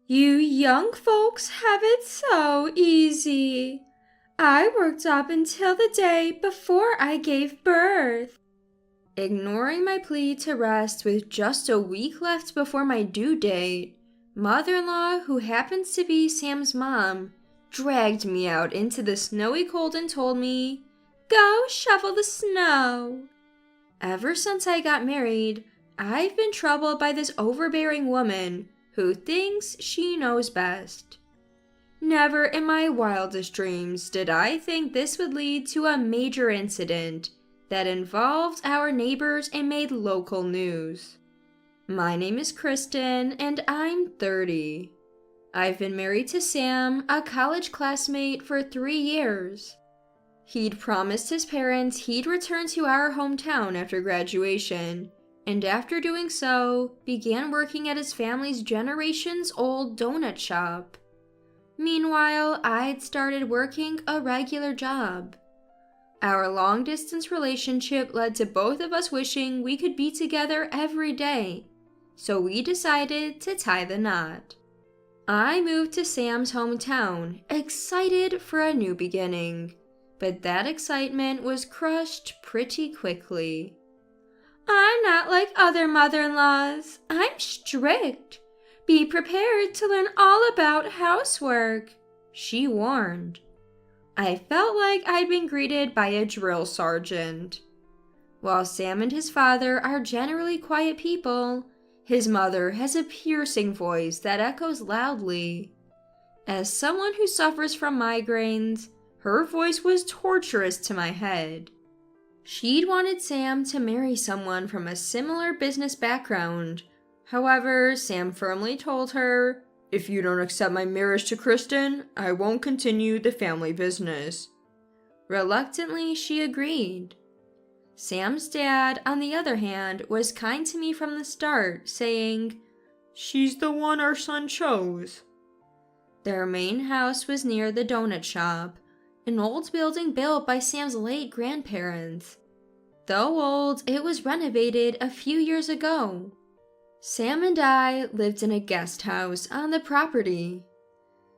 You young folks have it so easy. I worked up until the day before I gave birth. Ignoring my plea to rest with just a week left before my due date, mother-in-law, who happens to be Sam's mom, dragged me out into the snowy cold and told me, "Go shovel the snow." Ever since I got married, I've been troubled by this overbearing woman who thinks she knows best. Never in my wildest dreams did I think this would lead to a major incident that involved our neighbors and made local news. My name is Kristen, and I'm 30. I've been married to Sam, a college classmate, for 3 years. He'd promised his parents he'd return to our hometown after graduation, and after doing so, began working at his family's generations-old donut shop. Meanwhile, I'd started working a regular job. Our long-distance relationship led to both of us wishing we could be together every day, so we decided to tie the knot. I moved to Sam's hometown, excited for a new beginning, but that excitement was crushed pretty quickly. "I'm not like other mother-in-laws. I'm strict. Be prepared to learn all about housework," she warned. I felt like I'd been greeted by a drill sergeant. While Sam and his father are generally quiet people, his mother has a piercing voice that echoes loudly. As someone who suffers from migraines, her voice was torturous to my head. She'd wanted Sam to marry someone from a similar business background. However, Sam firmly told her, "If you don't accept my marriage to Kristen, I won't continue the family business." Reluctantly, she agreed. Sam's dad, on the other hand, was kind to me from the start, saying, "She's the one our son chose." Their main house was near the donut shop, an old building built by Sam's late grandparents. Though old, it was renovated a few years ago. Sam and I lived in a guest house on the property.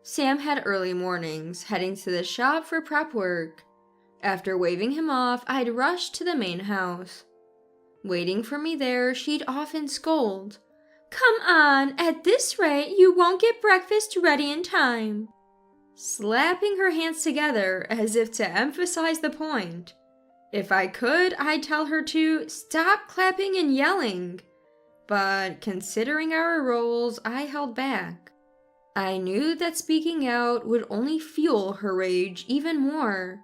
Sam had early mornings, heading to the shop for prep work. After waving him off, I'd rush to the main house. Waiting for me there, she'd often scold, "Come on, at this rate you won't get breakfast ready in time," slapping her hands together as if to emphasize the point. If I could, I'd tell her to stop clapping and yelling. But considering our roles, I held back. I knew that speaking out would only fuel her rage even more.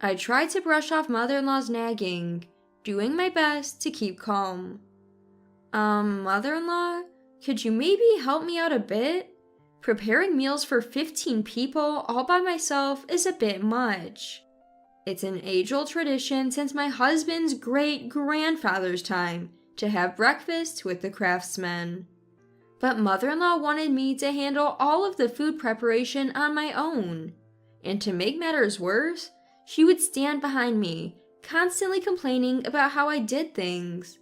I tried to brush off mother-in-law's nagging, doing my best to keep calm. Mother-in-law, could you maybe help me out a bit? Preparing meals for 15 people all by myself is a bit much. It's an age-old tradition since my husband's great-grandfather's time to have breakfast with the craftsmen. But mother-in-law wanted me to handle all of the food preparation on my own. And to make matters worse, she would stand behind me, constantly complaining about how I did things.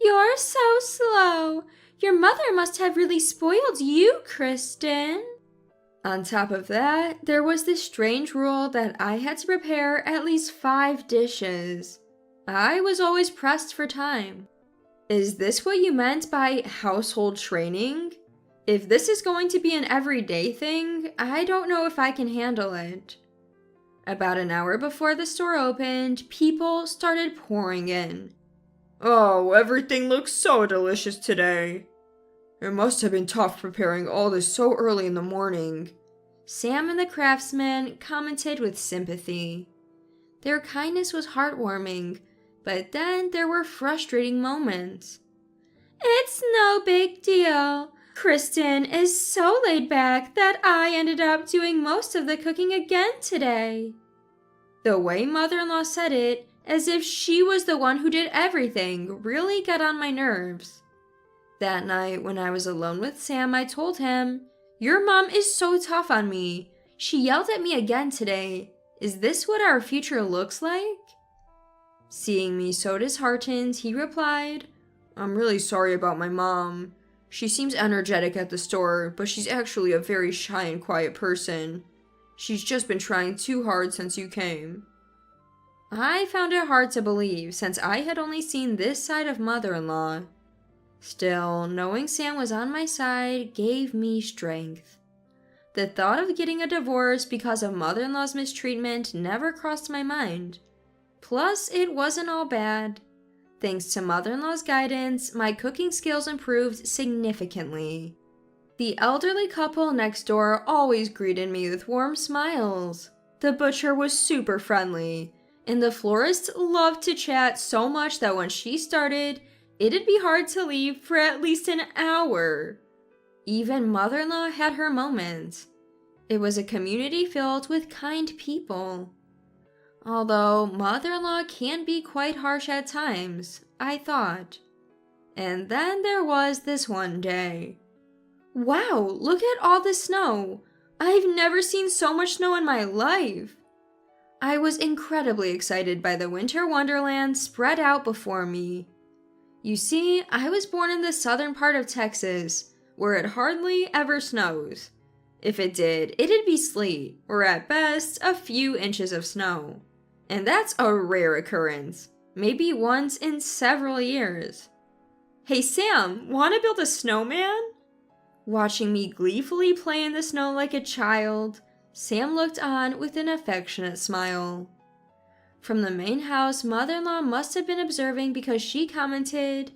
"You're so slow. Your mother must have really spoiled you, Kristen." On top of that, there was this strange rule that I had to prepare at least 5 dishes. I was always pressed for time. Is this what you meant by household training? If this is going to be an everyday thing, I don't know if I can handle it. About an hour before the store opened, people started pouring in. "Oh, everything looks so delicious today." "It must have been tough preparing all this so early in the morning," Sam and the craftsman commented with sympathy. Their kindness was heartwarming, but then there were frustrating moments. "It's no big deal. Kristen is so laid back that I ended up doing most of the cooking again today." The way mother-in-law said it, as if she was the one who did everything, really got on my nerves. That night, when I was alone with Sam, I told him, "Your mom is so tough on me. She yelled at me again today. Is this what our future looks like?" Seeing me so disheartened, he replied, "I'm really sorry about my mom. She seems energetic at the store, but she's actually a very shy and quiet person. She's just been trying too hard since you came." I found it hard to believe since I had only seen this side of mother-in-law. Still, knowing Sam was on my side gave me strength. The thought of getting a divorce because of mother-in-law's mistreatment never crossed my mind. Plus, it wasn't all bad. Thanks to mother-in-law's guidance, my cooking skills improved significantly. The elderly couple next door always greeted me with warm smiles. The butcher was super friendly, and the florist loved to chat so much that when she started, it'd be hard to leave for at least an hour. Even mother-in-law had her moments. It was a community filled with kind people. Although mother-in-law can be quite harsh at times, I thought. And then there was this one day. Wow, look at all this snow! I've never seen so much snow in my life! I was incredibly excited by the winter wonderland spread out before me. You see, I was born in the southern part of Texas, where it hardly ever snows. If it did, it'd be sleet, or at best, a few inches of snow. And that's a rare occurrence, maybe once in several years. "Hey Sam, wanna build a snowman?" Watching me gleefully play in the snow like a child, Sam looked on with an affectionate smile. From the main house, mother-in-law must have been observing because she commented,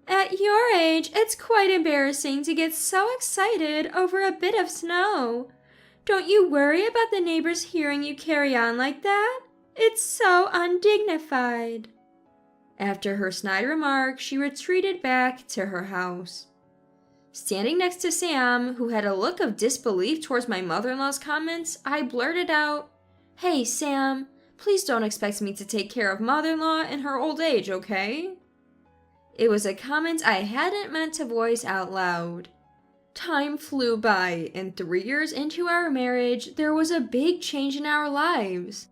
"At your age, it's quite embarrassing to get so excited over a bit of snow. Don't you worry about the neighbors hearing you carry on like that? It's so undignified." After her snide remark, she retreated back to her house. Standing next to Sam, who had a look of disbelief towards my mother-in-law's comments, I blurted out, "Hey Sam, please don't expect me to take care of mother-in-law in her old age, okay?" It was a comment I hadn't meant to voice out loud. Time flew by, and 3 years into our marriage, there was a big change in our lives.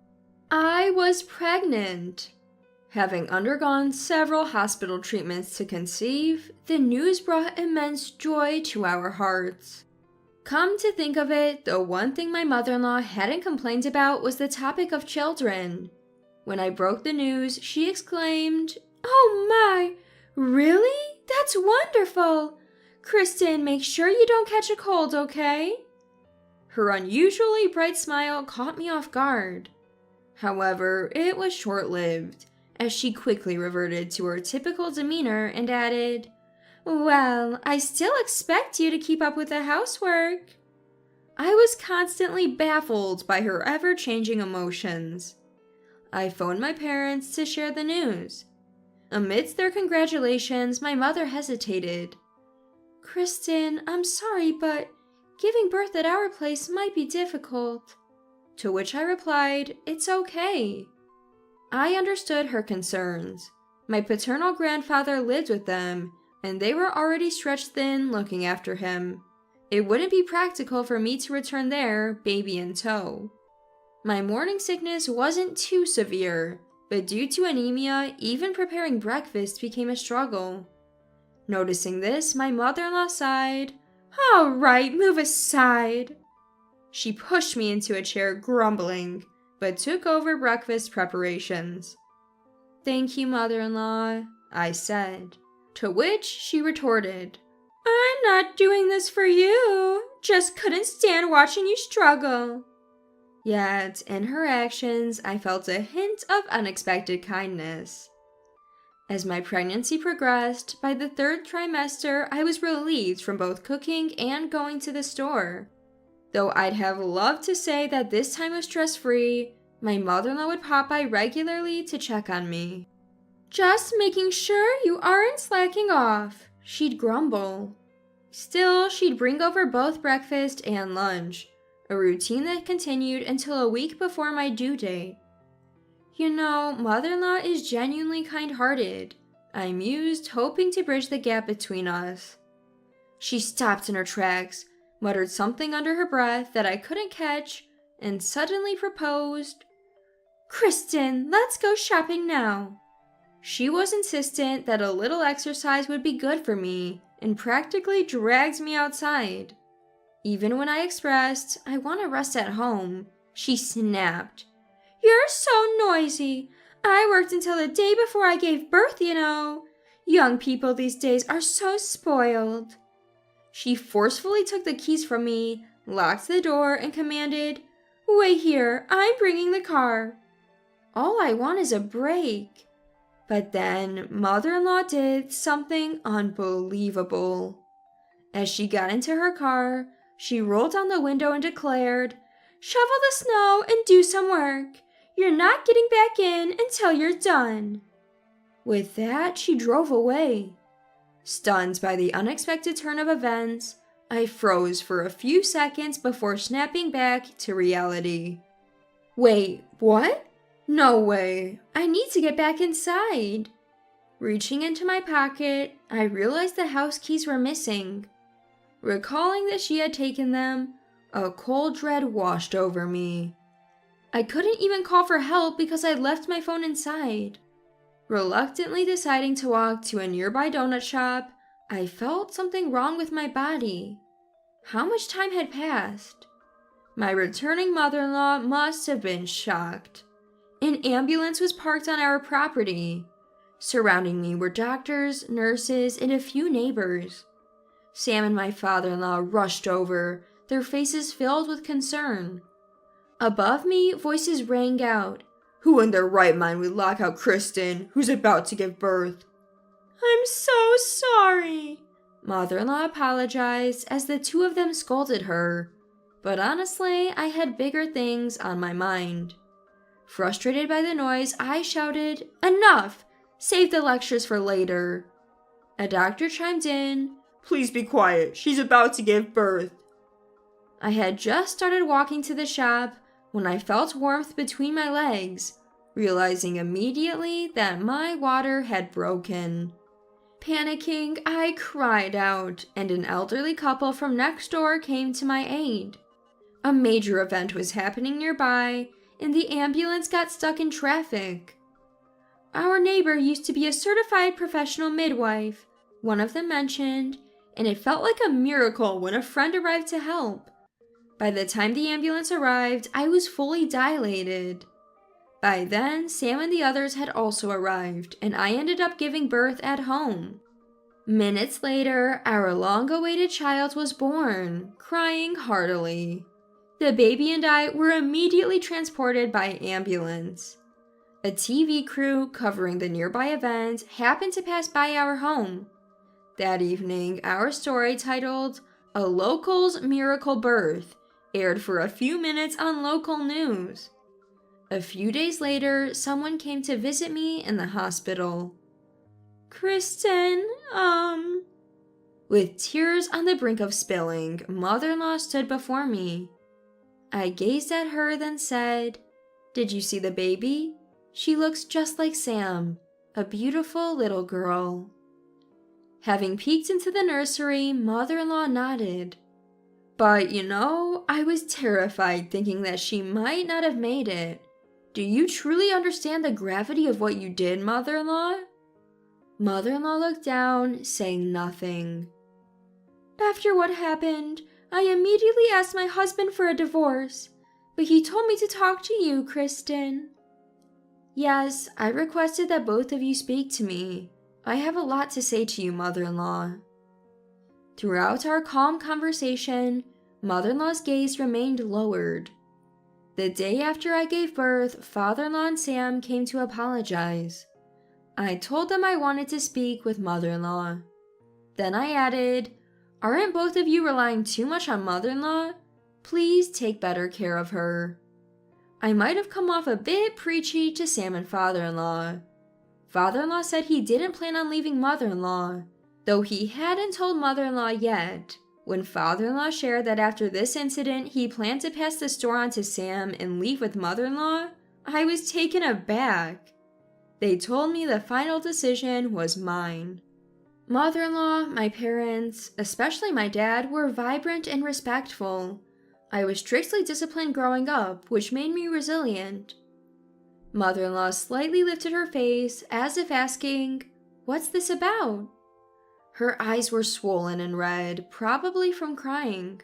I was pregnant. Having undergone several hospital treatments to conceive, the news brought immense joy to our hearts. Come to think of it, the one thing my mother-in-law hadn't complained about was the topic of children. When I broke the news, she exclaimed, "Oh my, really? That's wonderful! Kristen, make sure you don't catch a cold, okay?" Her unusually bright smile caught me off guard. However, it was short-lived, as she quickly reverted to her typical demeanor and added, "Well, I still expect you to keep up with the housework." I was constantly baffled by her ever-changing emotions. I phoned my parents to share the news. Amidst their congratulations, my mother hesitated. "Kristen, I'm sorry, but giving birth at our place might be difficult." To which I replied, "It's okay." I understood her concerns. My paternal grandfather lived with them, and they were already stretched thin looking after him. It wouldn't be practical for me to return there, baby in tow. My morning sickness wasn't too severe, but due to anemia, even preparing breakfast became a struggle. Noticing this, my mother-in-law sighed. "All right, move aside." She pushed me into a chair, grumbling, but took over breakfast preparations. "Thank you, mother-in-law," I said, to which she retorted, "I'm not doing this for you, just couldn't stand watching you struggle." Yet, in her actions, I felt a hint of unexpected kindness. As my pregnancy progressed, by the 3rd trimester, I was relieved from both cooking and going to the store. Though I'd have loved to say that this time was stress-free, my mother-in-law would pop by regularly to check on me. "Just making sure you aren't slacking off," she'd grumble. Still, she'd bring over both breakfast and lunch, a routine that continued until a week before my due date. "You know, mother-in-law is genuinely kind-hearted," I mused, hoping to bridge the gap between us. She stopped in her tracks, muttered something under her breath that I couldn't catch, and suddenly proposed, "Kristen, let's go shopping now." She was insistent that a little exercise would be good for me, and practically dragged me outside. Even when I expressed, I want to rest at home, she snapped. "You're so noisy. I worked until the day before I gave birth, you know. Young people these days are so spoiled." She forcefully took the keys from me, locked the door, and commanded, "Wait here, I'm bringing the car." All I want is a break. But then mother-in-law did something unbelievable. As she got into her car, she rolled down the window and declared, "Shovel the snow and do some work. You're not getting back in until you're done." With that, she drove away. Stunned by the unexpected turn of events, I froze for a few seconds before snapping back to reality. Wait, what? No way. I need to get back inside. Reaching into my pocket, I realized the house keys were missing. Recalling that she had taken them, a cold dread washed over me. I couldn't even call for help because I'd left my phone inside. Reluctantly deciding to walk to a nearby donut shop, I felt something wrong with my body. How much time had passed? My returning mother-in-law must have been shocked. An ambulance was parked on our property. Surrounding me were doctors, nurses, and a few neighbors. Sam and my father-in-law rushed over, their faces filled with concern. Above me, voices rang out. "Who in their right mind would lock out Kristen, who's about to give birth?" "I'm so sorry," mother-in-law apologized as the two of them scolded her. But honestly, I had bigger things on my mind. Frustrated by the noise, I shouted, "Enough! Save the lectures for later." A doctor chimed in, "Please be quiet, she's about to give birth." I had just started walking to the shop when I felt warmth between my legs, realizing immediately that my water had broken. Panicking, I cried out, and an elderly couple from next door came to my aid. A major event was happening nearby, and the ambulance got stuck in traffic. "Our neighbor used to be a certified professional midwife," one of them mentioned, and it felt like a miracle when a friend arrived to help. By the time the ambulance arrived, I was fully dilated. By then, Sam and the others had also arrived, and I ended up giving birth at home. Minutes later, our long-awaited child was born, crying heartily. The baby and I were immediately transported by ambulance. A TV crew covering the nearby event happened to pass by our home. That evening, our story titled, "A Local's Miracle Birth," aired for a few minutes on local news. A few days later, someone came to visit me in the hospital. "Kristen, With tears on the brink of spilling, mother-in-law stood before me. I gazed at her, then said, "Did you see the baby? She looks just like Sam, a beautiful little girl." Having peeked into the nursery, mother-in-law nodded. "But, I was terrified thinking that she might not have made it. Do you truly understand the gravity of what you did, mother-in-law?" Mother-in-law looked down, saying nothing. "After what happened, I immediately asked my husband for a divorce, but he told me to talk to you, Kristen." "Yes, I requested that both of you speak to me. I have a lot to say to you, mother-in-law." Throughout our calm conversation, mother-in-law's gaze remained lowered. The day after I gave birth, father-in-law and Sam came to apologize. I told them I wanted to speak with mother-in-law. Then I added, "Aren't both of you relying too much on mother-in-law? Please take better care of her." I might have come off a bit preachy to Sam and father-in-law. Father-in-law said he didn't plan on leaving mother-in-law, though he hadn't told mother-in-law yet. When father-in-law shared that after this incident he planned to pass the store on to Sam and leave with mother-in-law, I was taken aback. They told me the final decision was mine. Mother-in-law, my parents, especially my dad, were vibrant and respectful. I was strictly disciplined growing up, which made me resilient. Mother-in-law slightly lifted her face as if asking, "What's this about?" Her eyes were swollen and red, probably from crying.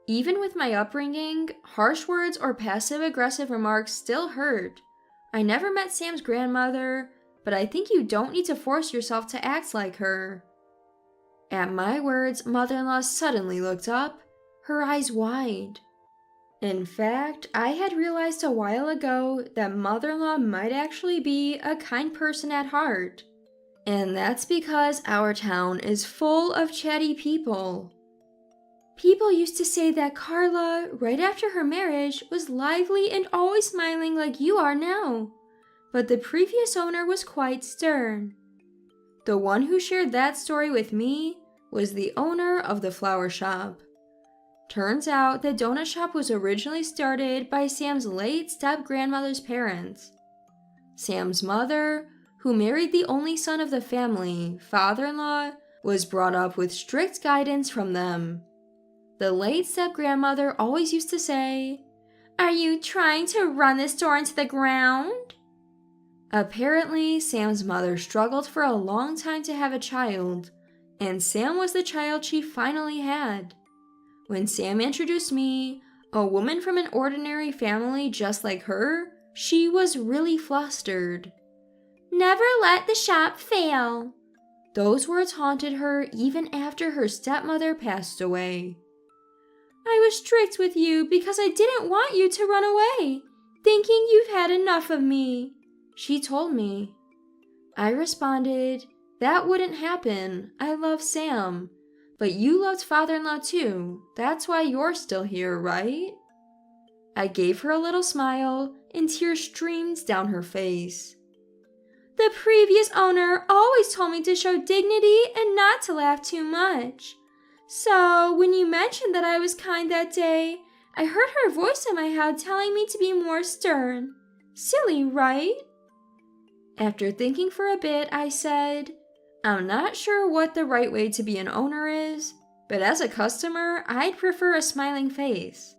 Even with my upbringing, harsh words or passive-aggressive remarks still hurt. I never met Sam's grandmother, but I think you don't need to force yourself to act like her. At my words, mother-in-law suddenly looked up, her eyes wide. In fact, I had realized a while ago that mother-in-law might actually be a kind person at heart. And that's because our town is full of chatty people. People used to say that Carla, right after her marriage, was lively and always smiling like you are now. But the previous owner was quite stern. The one who shared that story with me was the owner of the flower shop. Turns out the donut shop was originally started by Sam's late step-grandmother's parents. Sam's mother, who married the only son of the family, father-in-law, was brought up with strict guidance from them. The late step-grandmother always used to say, "Are you trying to run this store into the ground?" Apparently, Sam's mother struggled for a long time to have a child, and Sam was the child she finally had. When Sam introduced me, a woman from an ordinary family just like her, she was really flustered. "Never let the shop fail." Those words haunted her even after her stepmother passed away. "I was strict with you because I didn't want you to run away, thinking you've had enough of me," she told me. I responded, "That wouldn't happen. I love Sam. But you loved father-in-law too. That's why you're still here, right?" I gave her a little smile, and tears streamed down her face. "The previous owner always told me to show dignity and not to laugh too much. So, when you mentioned that I was kind that day, I heard her voice in my head telling me to be more stern. Silly, right?" After thinking for a bit, I said, "I'm not sure what the right way to be an owner is, but as a customer, I'd prefer a smiling face."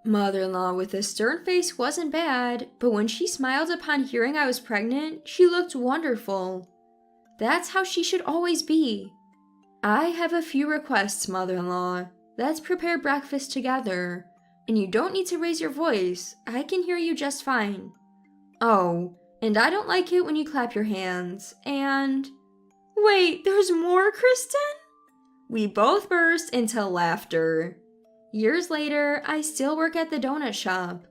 Mother-in-law with a stern face wasn't bad, but when she smiled upon hearing I was pregnant, she looked wonderful. That's how she should always be. "I have a few requests, mother-in-law. Let's prepare breakfast together. And you don't need to raise your voice. I can hear you just fine. Oh, and I don't like it when you clap your hands. And..." "Wait, there's more, Kristen?" We both burst into laughter. Years later, I still work at the donut shop.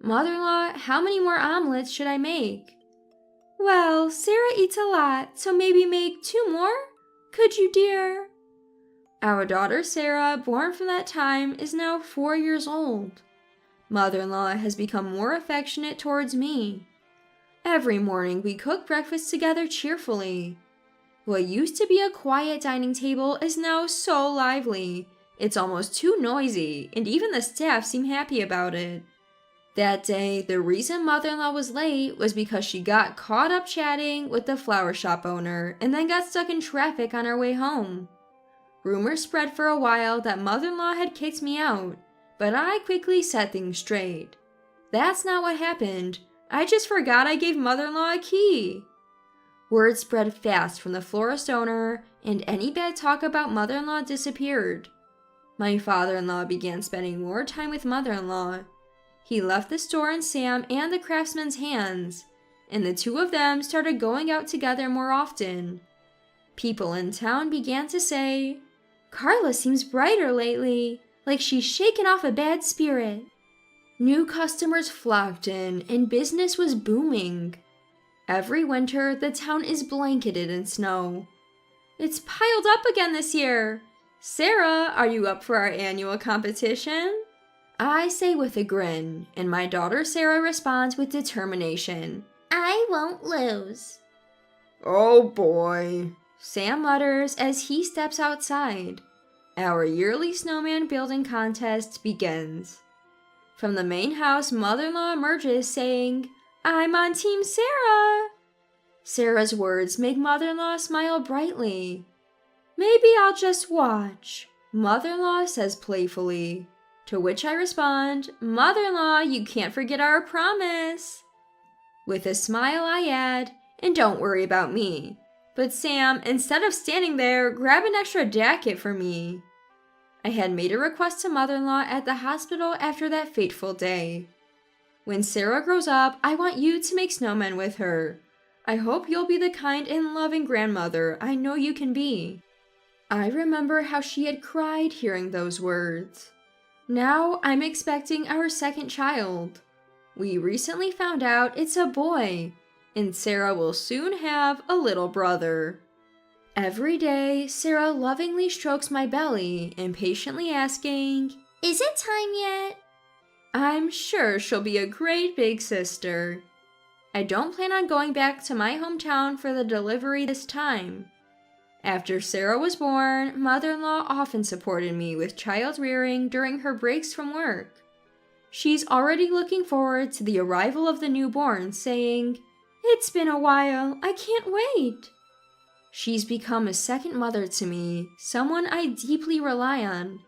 "Mother-in-law, how many more omelets should I make?" "Well, Sarah eats a lot, so maybe make 2 more? Could you, dear?" Our daughter Sarah, born from that time, is now 4 years old. Mother-in-law has become more affectionate towards me. Every morning we cook breakfast together cheerfully. What used to be a quiet dining table is now so lively. It's almost too noisy, and even the staff seem happy about it. That day, the reason mother-in-law was late was because she got caught up chatting with the flower shop owner and then got stuck in traffic on her way home. Rumors spread for a while that mother-in-law had kicked me out, but I quickly set things straight. That's not what happened. I just forgot I gave mother-in-law a key. Word spread fast from the florist owner, and any bad talk about mother-in-law disappeared. My father-in-law began spending more time with mother-in-law. He left the store in Sam and the craftsman's hands, and the two of them started going out together more often. People in town began to say, "Carla seems brighter lately, like she's shaken off a bad spirit." New customers flocked in, and business was booming. Every winter, the town is blanketed in snow. "It's piled up again this year. Sarah, are you up for our annual competition?" I say with a grin, and my daughter Sarah responds with determination. "I won't lose." "Oh boy," Sam mutters as he steps outside. Our yearly snowman building contest begins. From the main house, mother-in-law emerges saying, "I'm on Team Sarah." Sarah's words make mother-in-law smile brightly. "Maybe I'll just watch," mother-in-law says playfully. To which I respond, "Mother-in-law, you can't forget our promise." With a smile I add, "And don't worry about me. But Sam, instead of standing there, grabbed an extra jacket for me. I had made a request to mother-in-law at the hospital after that fateful day. When Sarah grows up, I want you to make snowmen with her. I hope you'll be the kind and loving grandmother I know you can be. I remember how she had cried hearing those words. Now I'm expecting our second child. We recently found out it's a boy, and Sarah will soon have a little brother. Every day, Sarah lovingly strokes my belly, impatiently asking, "Is it time yet?" I'm sure she'll be a great big sister. I don't plan on going back to my hometown for the delivery this time. After Sarah was born, mother-in-law often supported me with child rearing during her breaks from work. She's already looking forward to the arrival of the newborn, saying, "It's been a while, I can't wait." She's become a second mother to me, someone I deeply rely on.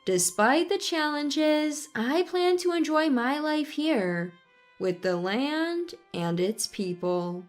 Despite the challenges, I plan to enjoy my life here, with the land and its people.